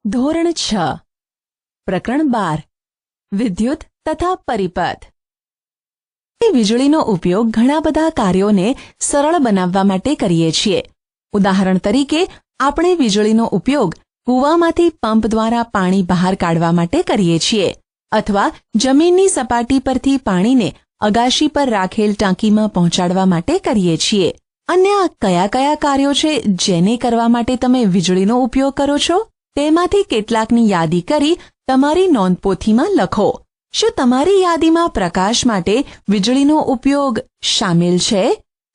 ધોરણ 6 પ્રકરણ 12 વિદ્યુત તથા પરિપથ। વીજળીનો ઉપયોગ ઘણા બધા કાર્યોને સરળ બનાવવા માટે કરીએ છીએ। ઉદાહરણ તરીકે આપણે વીજળીનો ઉપયોગ કૂવામાંથી પંપ દ્વારા પાણી બહાર કાઢવા માટે કરીએ છીએ અથવા જમીનની સપાટી પરથી પાણીને અગાશી પર રાખેલ ટાંકીમાં પહોંચાડવા માટે કરીએ છીએ। અન્ય કયા કયા કાર્યો છે જેને કરવા માટે તમે વીજળીનો ઉપયોગ કરો છો? તેમાંથી કેટલાકની યાદી કરી તમારી નોંધપોથીમાં લખો। શું તમારી યાદીમાં પ્રકાશ માટે વીજળીનો ઉપયોગ શામેલ છે?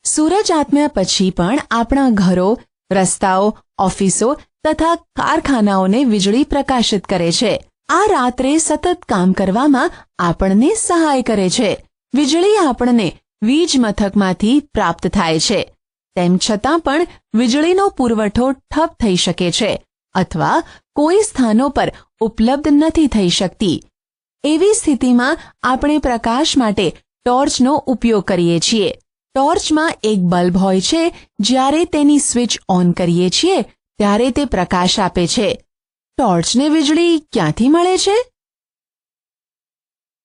સૂરજ આથમ્યા પછી પણ આપણા ઘરો, રસ્તાઓ, ઓફિસો તથા કારખાનાઓને વીજળી પ્રકાશિત કરે છે। આ રાત્રે સતત કામ કરવામાં આપણને સહાય કરે છે। વીજળી આપણને વીજ મથકમાંથી પ્રાપ્ત થાય છે। તેમ છતાં પણ વીજળીનો પુરવઠો ઠપ થઈ શકે છે અથવા કોઈ સ્થાનો પર ઉપલબ્ધ નથી થઈ શકતી। એવી સ્થિતિમાં આપણે પ્રકાશ માટે ટોર્ચનો ઉપયોગ કરીએ છીએ। ટોર્ચમાં એક બલ્બ હોય છે। જ્યારે તેની સ્વિચ ઓન કરીએ છીએ ત્યારે તે પ્રકાશ આપે છે। ટોર્ચને વીજળી ક્યાંથી મળે છે?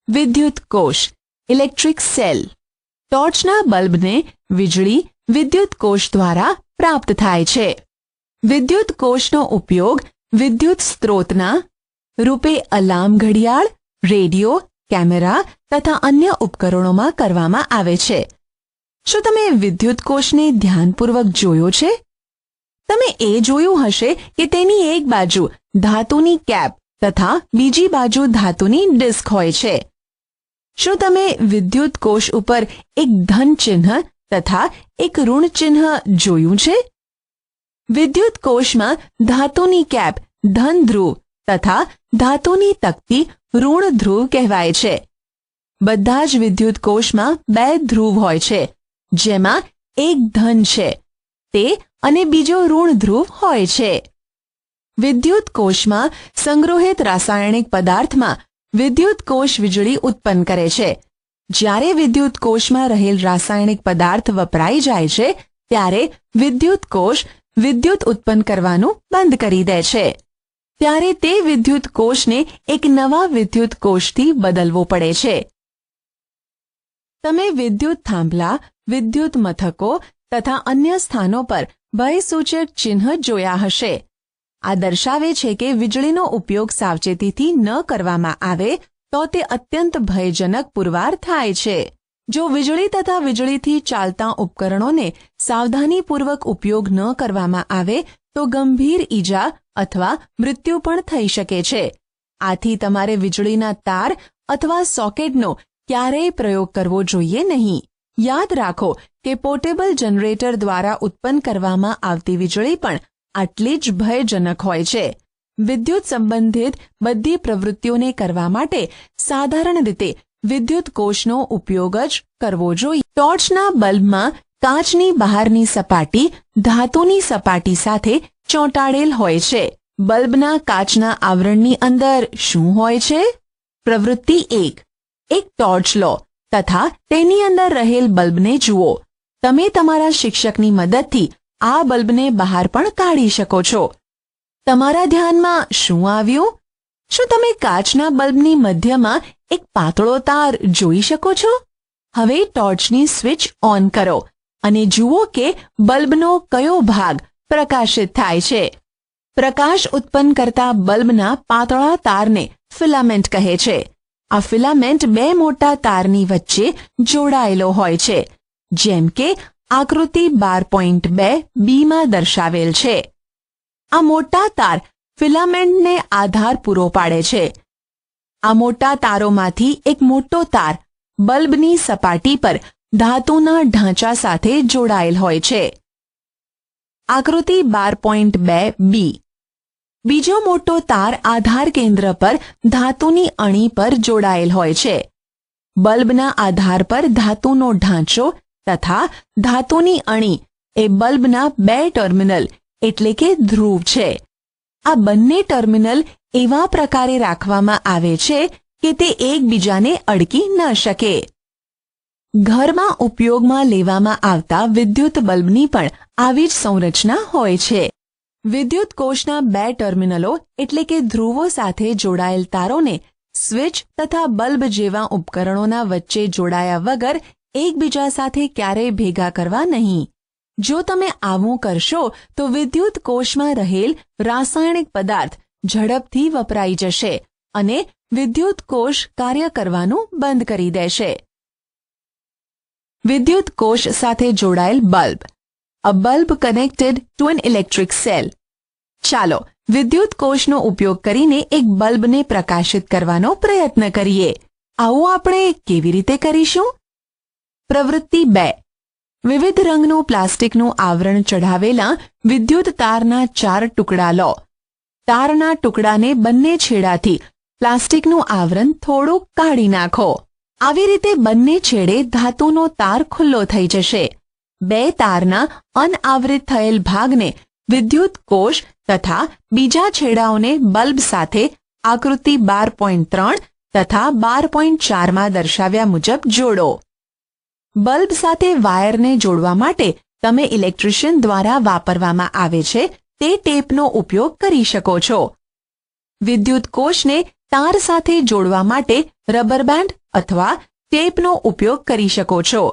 વિદ્યુત કોષ ઇલેક્ટ્રિક સેલ। ટોર્ચના બલ્બને વીજળી વિદ્યુત કોષ દ્વારા પ્રાપ્ત થાય છે। વિદ્યુત કોષનો ઉપયોગ વિદ્યુત સ્ત્રોતના રૂપે અલાર્મ ઘડિયાળ, રેડિયો, કેમેરા તથા અન્ય ઉપકરણોમાં કરવામાં આવે છે। શું તમે વિદ્યુત કોષને ધ્યાનપૂર્વક જોયો છે? તમે એ જોયું હશે કે તેની એક બાજુ ધાતુની કેપ તથા બીજી બાજુ ધાતુની ડિસ્ક હોય છે। શું તમે વિદ્યુત કોષ ઉપર એક ધન ચિહ્ન તથા એક ઋણ ચિહ્ન જોયું છે? વિદ્યુત કોષમાં ધાતુની કેપ ધન ધ્રુવ તથા ધાતુની તકતી ઋણ ધ્રુવ કહેવાય છે। બધા જ વિદ્યુત કોષમાં બે ધ્રુવ હોય છે, જેમાં એક ધન છે તે અને બીજો ઋણ ધ્રુવ હોય છે। વિદ્યુત કોષમાં સંગ્રહિત રાસાયણિક પદાર્થમાં વિદ્યુત કોષ વીજળી ઉત્પન્ન કરે છે। જ્યારે વિદ્યુત કોષમાં રહેલ રાસાયણિક પદાર્થ વપરાઈ જાય છે ત્યારે વિદ્યુત કોષ વિદ્યુત ઉત્પન્ન કરવાનું બંધ કરી દે છે। ત્યારે તે વિદ્યુત કોષને એક નવા વિદ્યુત કોષથી બદલવો પડે છે। તમે વિદ્યુત થાંભલા, વિદ્યુત મથકો તથા અન્ય સ્થાનો પર ભયસૂચક ચિહ્ન જોયા હશે। આ દર્શાવે છે કે વીજળીનો ઉપયોગ સાવચેતીથી ન કરવામાં આવે તો તે અત્યંત ભયજનક પુરવાર થાય છે। જો વીજળી તથા વીજળીથી ચાલતા ઉપકરણોને સાવધાનીપૂર્વક ઉપયોગ ન કરવામાં આવે તો ગંભીર ઈજા અથવા મૃત્યુ પણ થઈ શકે છે। આથી તમારે વીજળીના તાર અથવા સોકેટનો ક્યારેય પ્રયોગ કરવો જોઈએ નહીં। યાદ રાખો કે પોર્ટેબલ જનરેટર દ્વારા ઉત્પન્ન કરવામાં આવતી વીજળી પણ આટલી જ ભયજનક હોય છે। વિદ્યુત સંબંધિત બધી પ્રવૃત્તિઓને કરવા માટે સાધારણ રીતે વિદ્યુત કોષનો ઉપયોગ જ કરવો જોઈએ। ટોર્ચના બલ્બમાં કાચની બહારની સપાટી ધાતુની સપાટી સાથે ચોંટાડેલ હોય છે। બલ્બના કાચના આવરણની અંદર શું હોય છે? પ્રવૃત્તિ 1, એક ટોર્ચ લો તથા તેની અંદર રહેલ બલ્બને જુઓ। તમે તમારા શિક્ષકની મદદથી આ બલ્બને બહાર પણ કાઢી શકો છો। તમારા ધ્યાનમાં શું આવ્યું? શું તમે કાચના બલ્બની મધ્યમાં એક પાતળો તાર જોઈ શકો છો? હવે ટોર્ચની સ્વિચ ઓન કરો અને જુઓ કે બલ્બનો કયો ભાગ પ્રકાશિત થાય છે। પ્રકાશ ઉત્પન્ન કરતા બલ્બના પાતળા તારને ફિલામેન્ટ કહે છે। આ ફિલામેન્ટ બે મોટા તારની વચ્ચે જોડાયેલો હોય છે, જેમ કે આકૃતિ 12.2b માં દર્શાવેલ છે। આ મોટા તાર ફિલામેન્ટને આધાર પૂરો પાડે છે। આ મોટા તારોમાંથી એક મોટો તાર બલ્બની સપાટી પર ધાતુના ઢાંચા સાથે જોડાયેલ હોય છે। આકૃતિ 12.2b। બીજો મોટો તાર આધાર કેન્દ્ર પર ધાતુની અણી પર જોડાયેલ હોય છે। બલ્બના આધાર પર ધાતુનો ઢાંચો તથા ધાતુની અણી એ બલ્બના બે ટર્મિનલ એટલે કે ધ્રુવ છે। આ બંને ટર્મિનલ એવા પ્રકારે રાખવામાં આવે છે કે તે એકબીજાને અડકી ન શકે। ઘરમાં ઉપયોગમાં લેવામાં આવતા વિદ્યુત બલ્બની પણ આવી જ સંરચના હોય છે। વિદ્યુત કોષના બે ટર્મિનલો એટલે કે ધ્રુવો સાથે જોડાયેલ તારોને સ્વિચ તથા બલ્બ જેવા ઉપકરણોના વચ્ચે જોડાયા વગર એકબીજા સાથે ક્યારેય ભેગા કરવા નહીં. જો તમે આવું કરશો તો વિદ્યુત કોષમાં રહેલ રાસાયણિક પદાર્થ ઝડપથી વપરાઈ જશે અને વિદ્યુત કોષ કાર્ય કરવાનું બંધ કરી દેશે. વિદ્યુત કોષ સાથે જોડાયેલ bulb. A bulb connected two an electric cell. ચાલો વિદ્યુત કોષનો ઉપયોગ કરીને એક બલ્બને પ્રકાશિત કરવાનો પ્રયત્ન કરીએ. આવું આપણે કેવી રીતે કરીશું? પ્રવૃત્તિ 2. વિવિધ રંગનું પ્લાસ્ટિકનું આવરણ ચઢાવેલા વિદ્યુત તારના 4 ટુકડા લો. તારના ટુકડાને બંને છેડાથી પ્લાસ્ટિકનું આવરણ થોડું કાઢી નાખો. આવી રીતે બંને છેડે ધાતુનો તાર ખુલ્લો થઈ જશે. 2 તારના અનઆવૃત થયેલ ભાગને વિદ્યુત કોષ તથા બીજા છેડાઓને બલ્બ સાથે આકૃતિ 12.3 તથા 12.4 માં દર્શાવ્યા મુજબ જોડો. બલ્બ સાથે વાયરને જોડવા માટે તમે ઇલેક્ટ્રિશિયન દ્વારા વાપરવામાં આવે છે તે ટેપનો ઉપયોગ કરી શકો છો. વિદ્યુત કોષને તાર સાથે જોડવા માટે રબર બેન્ડ અથવા ટેપનો ઉપયોગ કરી શકો છો.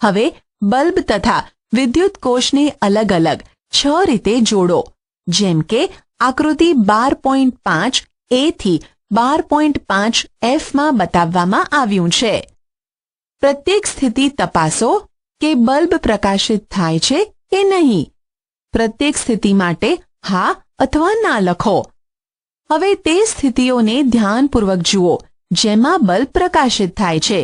હવે બલ્બ તથા વિદ્યુત કોષને અલગ અલગ 6 રીતે જોડો, જેમ કે આકૃતિ 12.5 A થી 12.5 F માં બતાવવામાં આવ્યું છે. પ્રત્યેક સ્થિતિ તપાસો કે બલ્બ પ્રકાશિત થાય છે કે નહીં. પ્રત્યેક સ્થિતિ માટે હા અથવા ના લખો. હવે તે સ્થિતિઓને ધ્યાનપૂર્વક જુઓ જેમાં બલ્બ પ્રકાશિત થાય છે.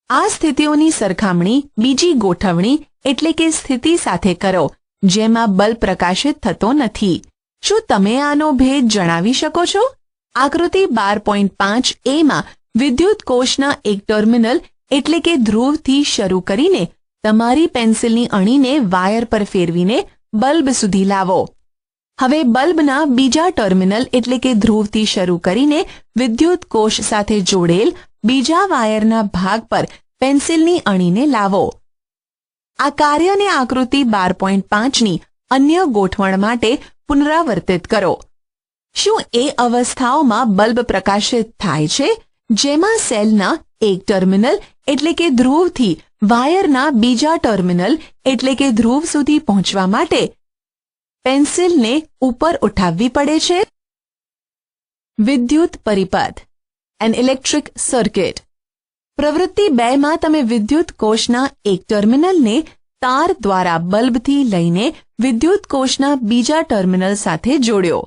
આ સ્થિતિઓની સરખામણી બીજી ગોઠવણી એટલે કે સ્થિતિ સાથે કરો જેમાં બલ્બ પ્રકાશિત થતો નથી. શું તમે આનો ભેદ જણાવી શકો છો? આકૃતિ 12.5 A માં વિદ્યુત કોષના એક ટર્મિનલ એટલે કે ધ્રુવથી શરૂ કરીને તમારી પેન્સિલની અણીને વાયર પર ફેરવીને બલ્બ સુધી લાવો. હવે બલ્બના બીજા ટર્મિનલ એટલે કે ધ્રુવથી શરૂ કરીને વિદ્યુત કોષ સાથે જોડેલ બીજા વાયરના ભાગ પર પેન્સિલની અણીને લાવો. આ કાર્યને આકૃતિ 12.5ની અન્ય ગોઠવણ માટે પુનરાવર્તિત કરો. શું એ અવસ્થાઓમાં બલ્બ પ્રકાશિત થાય છે જેમાં સેલના એક ટર્મિનલ એટલે કે ધ્રુવથી વાયરના બીજા ટર્મિનલ એટલે કે ધ્રુવ સુધી પહોંચવા માટે પેન્સિલને ઉપર ઉઠાવવી પડે છે? વિદ્યુત પરિપથ, એન ઇલેક્ટ્રિક સર્કિટ. પ્રવૃત્તિ 2 માં તમે વિદ્યુત કોષના એક ટર્મિનલને તાર દ્વારા બલ્બથી લઈને વિદ્યુત કોષના બીજા ટર્મિનલ સાથે જોડ્યો.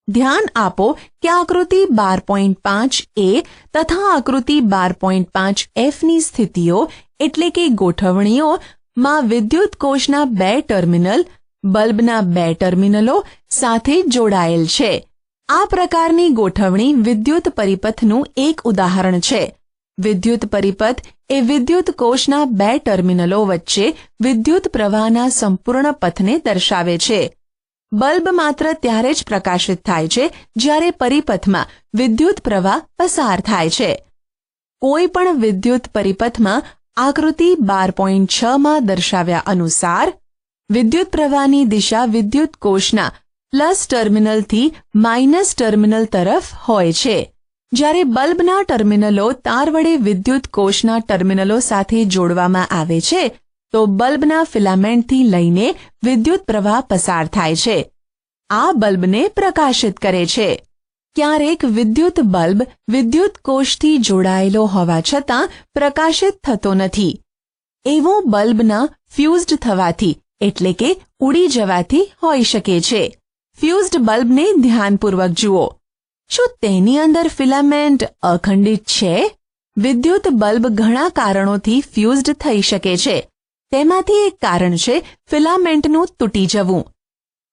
ધ્યાન આપો કે આકૃતિ 12.5 A તથા આકૃતિ 12.5 F ની સ્થિતિઓ એટલે કે ગોઠવણીઓમાં વિદ્યુત કોષના 2 ટર્મિનલ બલ્બના 2 ટર્મિનલો સાથે જોડાયેલ છે. આ પ્રકારની ગોઠવણી વિદ્યુત પરિપથનું એક ઉદાહરણ છે. વિદ્યુત પરિપથ એ વિદ્યુત કોષના 2 ટર્મિનલો વચ્ચે વિદ્યુત પ્રવાહના સંપૂર્ણ પથને દર્શાવે છે. બલ્બ માત્ર ત્યારે જ પ્રકાશિત થાય છે જ્યારે પરિપથમાં વિદ્યુત પ્રવાહ પસાર થાય છે. કોઈ પણ વિદ્યુત પરિપથમાં આકૃતિ 12.6 માં દર્શાવ્યા અનુસાર વિદ્યુત પ્રવાહની દિશા વિદ્યુત કોષના પ્લસ ટર્મિનલથી માઇનસ ટર્મિનલ તરફ હોય છે. જ્યારે બલ્બના ટર્મિનલો તાર વડે વિદ્યુત કોષના ટર્મિનલો સાથે જોડવામાં આવે છે તો બલ્બના ફિલામેન્ટથી લઈને વિદ્યુત પ્રવાહ પસાર થાય છે. આ બલ્બને પ્રકાશિત કરે છે. ક્યારેક વિદ્યુત બલ્બ વિદ્યુત કોષથી જોડાયેલો હોવા છતાં પ્રકાશિત થતો નથી. એવો બલ્બના ફ્યુઝડ થવાથી એટલે કે ઉડી જવાથી હોઈ શકે છે. ફ્યુઝડ બલ્બને ધ્યાનપૂર્વક જુઓ. શું તેની અંદર ફિલામેન્ટ અખંડિત છે? વિદ્યુત બલ્બ ઘણા કારણોથી ફ્યુઝડ થઈ શકે છે. તેમાંથી એક કારણ છે ફિલામેન્ટનું તૂટી જવું.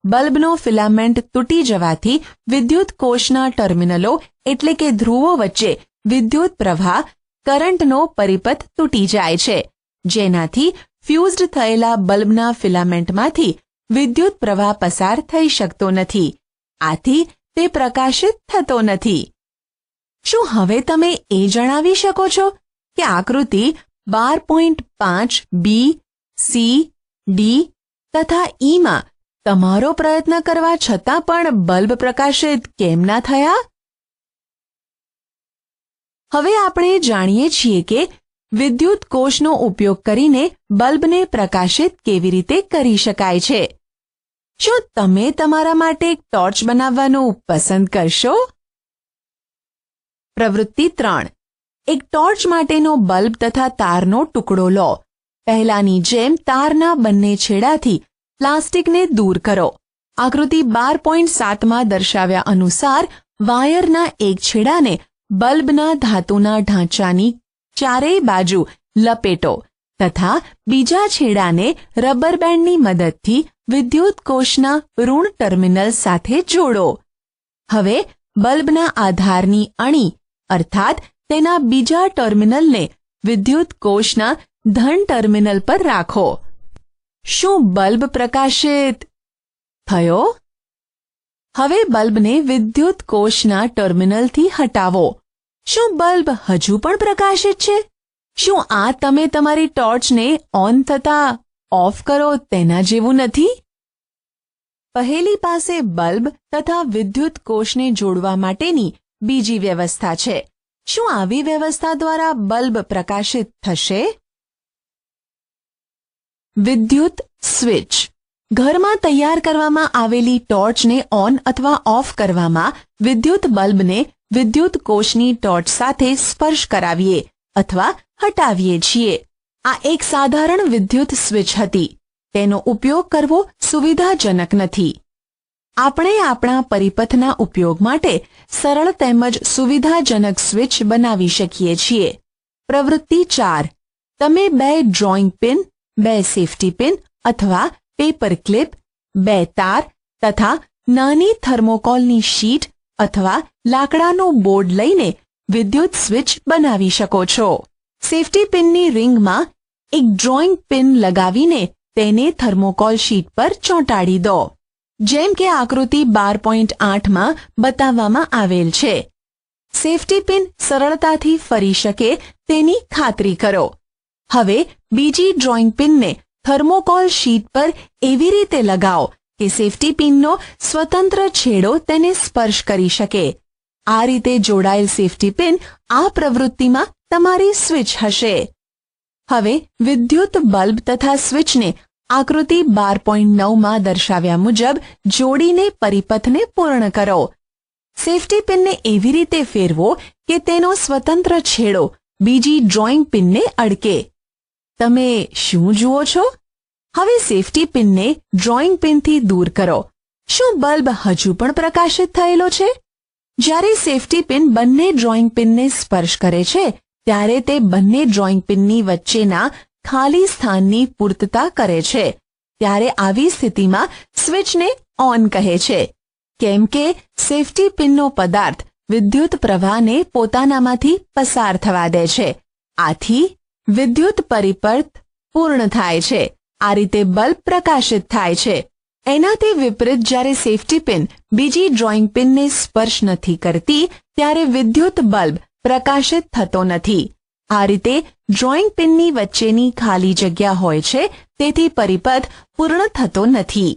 બલ્બનો ફિલામેન્ટ તૂટી જવાથી વિદ્યુત કોષના ટર્મિનલો એટલે કે ધ્રુવો વચ્ચે વિદ્યુત પ્રવાહ કરંટનો પરિપથ તૂટી જાય છે, જેનાથી ફ્યુઝડ થયેલા બલ્બના ફિલામેન્ટમાંથી વિદ્યુત પ્રવાહ પસાર થઈ શકતો નથી. આથી તે પ્રકાશિત થતો નથી. શું હવે તમે એ જણાવી શકો છો કે આકૃતિ 12.5 B, C, D તથા E માં તમારો પ્રયત્ન કરવા છતાં પણ બલ્બ પ્રકાશિત કેમ ના થયા? હવે આપણે જાણીએ છીએ કે વિદ્યુત કોષનો ઉપયોગ કરીને બલ્બને પ્રકાશિત કેવી રીતે કરી શકાય છે. શું તમે તમારા માટે એક ટોર્ચ બનાવવાનું પસંદ કરશો? પ્રવૃત્તિ 3. એક ટોર્ચ માટેનો બલ્બ તથા તારનો ટુકડો લો. પહેલાની જેમ તારના બંને છેડાથી પ્લાસ્ટિકને દૂર કરો. આકૃતિ 12.7માં દર્શાવ્યા અનુસાર વાયરના એક છેડાને બલ્બના ધાતુના ઢાંચાની ચારેય બાજુ લપેટો તથા બીજા છેડાને રબર બેન્ડની મદદથી વિદ્યુત કોષના ઋણ ટર્મિનલ સાથે જોડો. હવે બલ્બના આધારની અણી અર્થાત તેના બીજા ટર્મિનલને વિદ્યુત કોષના ધન ટર્મિનલ પર રાખો. શું બલ્બ પ્રકાશિત થયો? હવે બલ્બને વિદ્યુત કોષના ટર્મિનલથી હટાવો. શું બલ્બ હજુ પણ પ્રકાશિત છે? શું આ તમે તમારી ટોર્ચને ઓન થતા ઓફ કરો તેના જેવું નથી? પહેલી પાસે બલ્બ તથા વિદ્યુત કોષને જોડવા માટેની બીજી વ્યવસ્થા છે. શું આવી વ્યવસ્થા દ્વારા બલ્બ પ્રકાશિત થશે? વિદ્યુત સ્વિચ. ઘરમાં તૈયાર કરવામાં આવેલી ટોર્ચને ઓન અથવા ઓફ કરવામાં વિદ્યુત બલ્બને વિદ્યુત કોષની ટોર્ચ સાથે સ્પર્શ કરાવીએ અથવા હટાવીએ છીએ. આ એક સાધારણ વિદ્યુત સ્વિચ હતી. તેનો ઉપયોગ કરવો સુવિધાજનક નથી. આપણે આપણા પરિપથના ઉપયોગ માટે સરળ તેમજ સુવિધાજનક સ્વિચ બનાવી શકીએ છીએ. પ્રવૃત્તિ 4. તમે 2 ડ્રોઈંગ પિન, 2 સેફ્ટી પિન અથવા પેપર ક્લિપ, 2 તાર તથા નાની થર્મોકોલની શીટ અથવા લાકડાનું બોર્ડ લઈને વિદ્યુત સ્વિચ બનાવી શકો છો. સેફ્ટી પિનની રિંગમાં એક ડ્રોઈંગ પિન લગાવીને તેને થર્મોકોલ શીટ પર ચોંટાડી દો. જેમ કે આકૃતિ 12.8માં બતાવવામાં આવેલ છે. સેફ્ટી પિન સરળતાથી ફરી શકે તેની ખાતરી કરો. હવે બીજી ડ્રોઈંગ પિનને થર્મોકોલ શીટ પર એવી રીતે લગાવો કે સેફ્ટી પિનનો સ્વતંત્ર છેડો તેને સ્પર્શ કરી શકે. આ રીતે જોડાયેલ સેફ્ટી પિન આ પ્રવૃત્તિમાં તમારી સ્વિચ હશે. હવે વિદ્યુત બલ્બ તથા સ્વિચને આકૃતિ 12.9માં દર્શાવ્યા મુજબ જોડીને પરિપથને પૂર્ણ કરો. સેફ્ટી પિનને એવી રીતે ફેરવો કે તેનો સ્વતંત્ર છેડો બીજી ડ્રોઈંગ પિનને અડકે. તમે શું જુઓ છો? હવે સેફ્ટી પિનને ડ્રોઈંગ પિનથી દૂર કરો. શું બલ્બ હજુ પણ પ્રકાશિત થયેલો છે? જ્યારે સેફ્ટી પિન બંને ડ્રોઈંગ પિનને સ્પર્શ કરે છે ત્યારે તે બંને ડ્રોઈંગ પિનની વચ્ચેના ખાલી સ્થાનની પૂર્તતા કરે છે. ત્યારે આવી સ્થિતિમાં સ્વિચને ઓન કહે છે. કેમ કે સેફ્ટી પિનનો પદાર્થ વિદ્યુત પ્રવાહને પોતાનામાંથી પસાર થવા દે છે. આથી વિદ્યુત પરિપથ પૂર્ણ થાય છે. આ રીતે બલ્બ પ્રકાશિત થાય છે. એનાથી વિપરીત જ્યારે સેફ્ટી પિન બીજી ડ્રોઈંગ પિનને સ્પર્શ નથી કરતી ત્યારે વિદ્યુત બલ્બ પ્રકાશિત થતો નથી. આ રીતે ડ્રોઈંગ પિનની વચ્ચેની ખાલી જગ્યા હોય છે તેથી પરિપથ પૂર્ણ થતો નથી.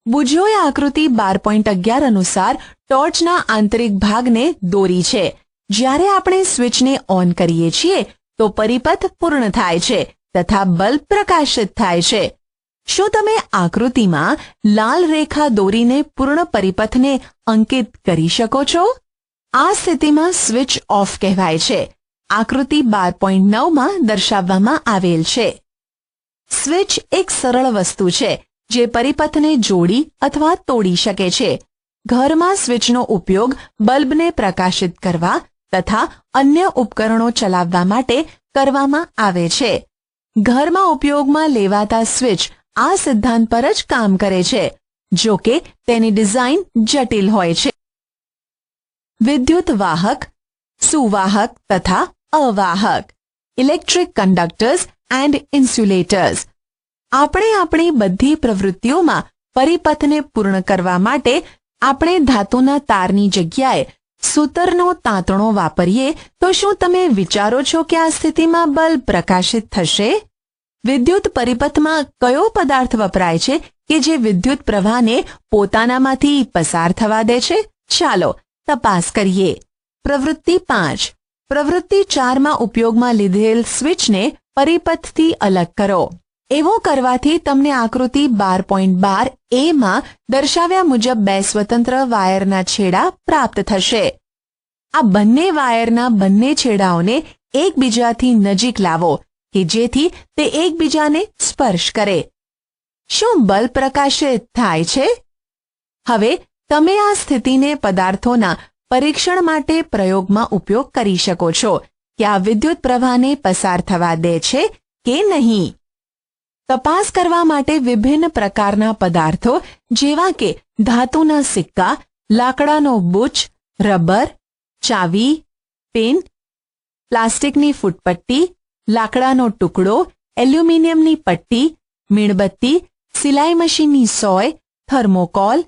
બુજોએ આકૃતિ 12.11 અનુસાર ટોર્ચના આંતરિક ભાગને દોરી છે. જ્યારે આપણે સ્વિચને ઓન કરીએ છીએ તો પરિપથ પૂર્ણ થાય છે તથા બલ્બ પ્રકાશિત થાય છે. શું તમે આકૃતિમાં લાલ રેખા દોરીને પૂર્ણ પરિપથને અંકિત કરી શકો છો? આ સ્થિતિમાં સ્વિચ ઓફ કહેવાય છે. આકૃતિ 12.9માં દર્શાવવામાં આવેલ છે. સ્વિચ એક સરળ વસ્તુ છે જે પરિપથને જોડી અથવા તોડી શકે છે. ઘરમાં સ્વિચનો ઉપયોગ બલ્બને પ્રકાશિત કરવા તથા અન્ય ઉપકરણો ચલાવવા માટે કરવામાં આવે છે. ઘરમાં ઉપયોગમાં લેવાતા સ્વિચ આ સિદ્ધાંત પર જ કામ કરે છે. જો કે તેની ડિઝાઇન જટિલ હોય છે. વિદ્યુત વાહક, સુવાહક તથા અવાહક, ઇલેક્ટ્રિક કંડક્ટર્સ એન્ડ ઇન્સ્યુલેટર્સ. આપણે આપણી બધી પ્રવૃત્તિઓમાં પરિપથને પૂર્ણ કરવા માટે આપણે ધાતુના તારની જગ્યાએ સૂતરનો તાંતણો વાપરીએ તો શું તમે વિચારો છો કે આ સ્થિતિમાં બલ્બ પ્રકાશિત થશે? વિદ્યુત પરિપથમાં કયો પદાર્થ વપરાય છે કે જે વિદ્યુત પ્રવાહને પોતાનામાંથી પસાર થવા દે છે? ચાલો તપાસ કરીએ. પ્રવૃત્તિ 5. પ્રવૃત્તિ 4માં ઉપયોગમાં લીધેલ સ્વિચને પરિપથથી અલગ કરો. એવું કરવાથી તમને આકૃતિ 12.12 a માં દર્શાવ્યા મુજબ 2 સ્વતંત્ર વાયરના છેડા પ્રાપ્ત થશે. આ બંને વાયરના બંને છેડાઓને એકબીજાથી નજીક લાવો કે જેથી તે એકબીજાને સ્પર્શ કરે. શું બલ્બ પ્રકાશિત થાય છે? હવે તમે આ સ્થિતિને પદાર્થોના પરીક્ષણ માટે પ્રયોગમાં ઉપયોગ કરી શકો છો કે આ વિદ્યુત પ્રવાહને પસાર થવા દે છે કે નહીં. તપાસ કરવા માટે વિભિન્ન પ્રકારના પદાર્થો જેવા કે ધાતુના સિક્કા, લાકડાનો બુચ, રબર, ચાવી, પેન, પ્લાસ્ટિકની ફૂટપટ્ટી, લાકડાનો ટુકડો, એલ્યુમિનિયમની પટ્ટી, મીણબત્તી, સિલાઈ મશીનની સોય, થર્મોકોલ,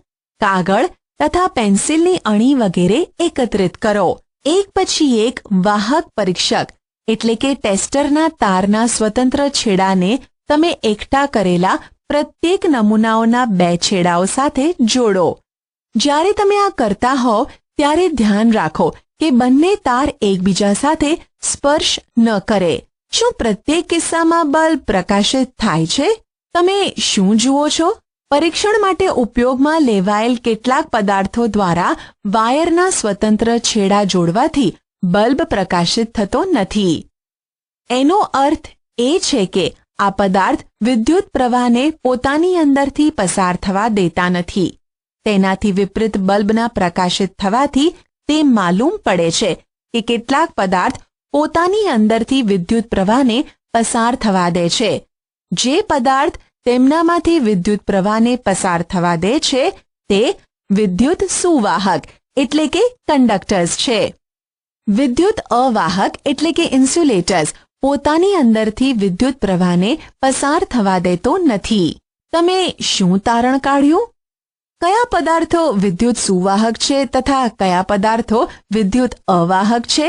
કાગળ તથા પેન્સિલની અણી વગેરે એકત્રિત કરો. એક પછી એક વાહક પરીક્ષક એટલે કે ટેસ્ટરના તારના સ્વતંત્ર છેડાને તમે એકઠા કરેલા પ્રત્યેક નમૂનાઓના 2 છેડાઓ સાથે જોડો. જ્યારે તમે આ કરતા હોવ ત્યારે ધ્યાન રાખો કે બંને તાર એકબીજા સાથે સ્પર્શ ન કરે. શું પ્રત્યેક કિસ્સામાં બલ્બ પ્રકાશિત થાય છે? તમે શું જુઓ છો? પરીક્ષણ માટે ઉપયોગમાં લેવાયેલ કેટલાક પદાર્થો દ્વારા વાયરના સ્વતંત્ર છેડા જોડવાથી બલ્બ પ્રકાશિત થતો નથી. એનો અર્થ એ છે કે આ પદાર્થ વિદ્યુત પ્રવાહને પોતાની અંદરથી પસાર થવા દેતા નથી. તેનાથી વિપરીત બલ્બના પ્રકાશિત થવાથી તે માલુમ પડે છે કે કેટલાક પદાર્થ પોતાની અંદરથી વિદ્યુત પ્રવાહને પસાર થવા દે છે. જે પદાર્થ તેમનામાંથી વિદ્યુત પ્રવાહને પસાર થવા દે છે તે વિદ્યુત સુવાહક એટલે કે કંડક્ટર્સ છે. વિદ્યુત અવાહક એટલે કે ઇન્સ્યુલેટર્સ પોતાની અંદરથી વિદ્યુત પ્રવાહને પસાર થવા દેતો નથી. તમે શું તારણ કાઢ્યું? કયા પદાર્થો વિદ્યુત સુવાહક છે તથા કયા પદાર્થો વિદ્યુત અવાહક છે?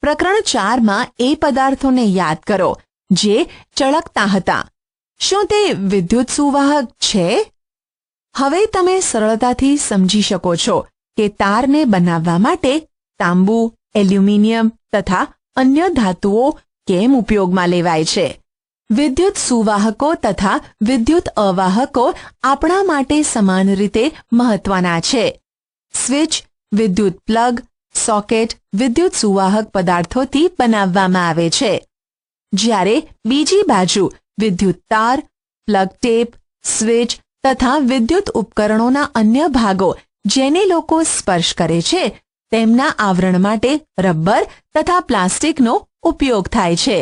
પ્રકરણ 4માં એ પદાર્થોને યાદ કરો જે ચળકતા હતા. શું તે વિદ્યુત સુવાહક છે? હવે તમે સરળતાથી સમજી શકો છો કે તારને બનાવવા માટે તાંબુ, એલ્યુમિનિયમ તથા અન્ય ધાતુઓ કેમ ઉપયોગમાં લેવાય છે. વિદ્યુત સુવાહકો તથા વિદ્યુત અવાહકો આપણા માટે સમાન રીતે મહત્વના છે. સ્વિચ, વિદ્યુત પ્લગ, સોકેટ વિદ્યુત સુવાહક પદાર્થોથી બનાવવામાં આવે છે. જ્યારે બીજી બાજુ વિદ્યુત તાર, પ્લગ ટેપ, સ્વિચ તથા વિદ્યુત ઉપકરણોના અન્ય ભાગો જેને લોકો સ્પર્શ કરે છે તેમના આવરણ માટે રબર તથા પ્લાસ્ટિકનો ઉપયોગ થાય છે.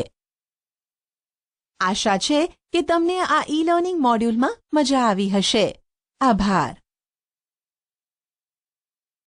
આશા છે કે તમને આ ઈ લર્નિંગ મોડ્યુલમાં મજા આવી હશે. આભાર.